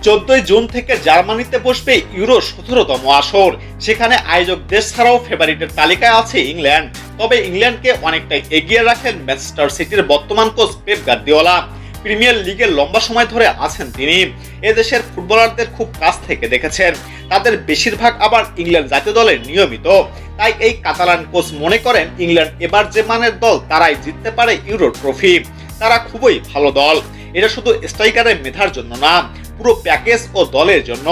14 June থেকে জার্মানিতে বসবে ইউরো 17তম আসর। সেখানে আয়োজক দেশ ছাড়াও ফেভারিটের তালিকায় আছে ইংল্যান্ড। তবে ইংল্যান্ডকে অনেকটাই এগিয়ে রাখেন ম্যানচেস্টার সিটির বর্তমান কোচ পেপ গার্দিওলা। প্রিমিয়ার লিগে লম্বা সময় ধরে আছেন তিনি। এদেশের ফুটবলারদের খুব কাছ থেকে দেখেছেন, তাদের বেশিরভাগ আবার ইংল্যান্ড জাতীয় দলের নিয়মিত। তাই এই কাতালান কোচ মনে করেন ইংল্যান্ড এবার যে মানের দল তারাই জিততে পারে ইউরো ট্রফি। তারা খুবই ভালো দল, এটা শুধু স্ট্রাইকারের মেধার জন্য না, পুরো প্যাকেজ ও দলের জন্য।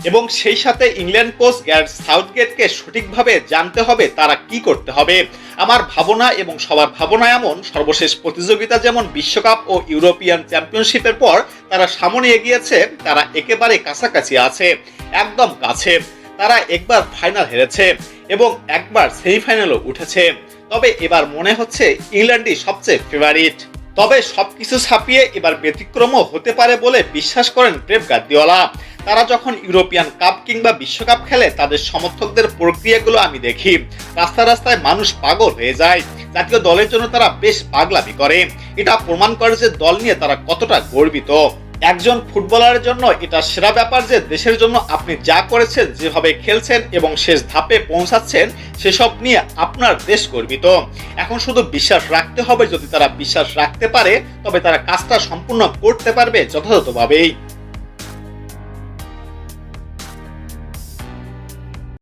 এবং সেই সাথে ইংল্যান্ড কোচ গ্যারেথ সাউথগেটকে সঠিকভাবে জানতে হবে তারা কি করতে হবে। আমার ভাবনা এবং সবার ভাবনা এমন, সর্বশেষ প্রতিযোগিতা যেমন বিশ্বকাপ ও ইউরোপিয়ান চ্যাম্পিয়নশিপের পর তারা সামনে এগিয়েছে, তারা একেবারে কাছাকাছি আছে, একদম কাছে। তারা একবার ফাইনাল হেরেছে এবং একবার সেমিফাইনালও উঠেছে। তবে এবার মনে হচ্ছে ইংল্যান্ডই সবচেয়ে ফেভারিট। তবে সবকিছু ছাপিয়ে এবার ব্যতিক্রমও হতে পারে বলে বিশ্বাস করেন পেপ গার্দিওলা। তারা যখন ইউরোপিয়ান কাপ কিংবা বিশ্বকাপ খেলে তাদের সমর্থকদের প্রক্রিয়াগুলো আমি দেখি, রাস্তায় রাস্তায় মানুষ পাগল হয়ে যায়। জাতীয় দলের জন্য তারা বেশ পাগলামি করে। এটা প্রমাণ করে যে দল নিয়ে তারা কতটা গর্বিত। একজন ফুটবলারের জন্য এটা সেরা ব্যাপার যে দেশের জন্য আপনি যা করেছেন, যেভাবে খেলছেন এবং শেষ ধাপে পৌঁছাচ্ছেন, সেসব নিয়ে আপনার দেশ গর্বিত। এখন শুধু বিশ্বাস রাখতে হবে, যদি তারা বিশ্বাস রাখতে পারে তবে তারা কাজটা সম্পূর্ণ করতে পারবে যথাযথভাবেই।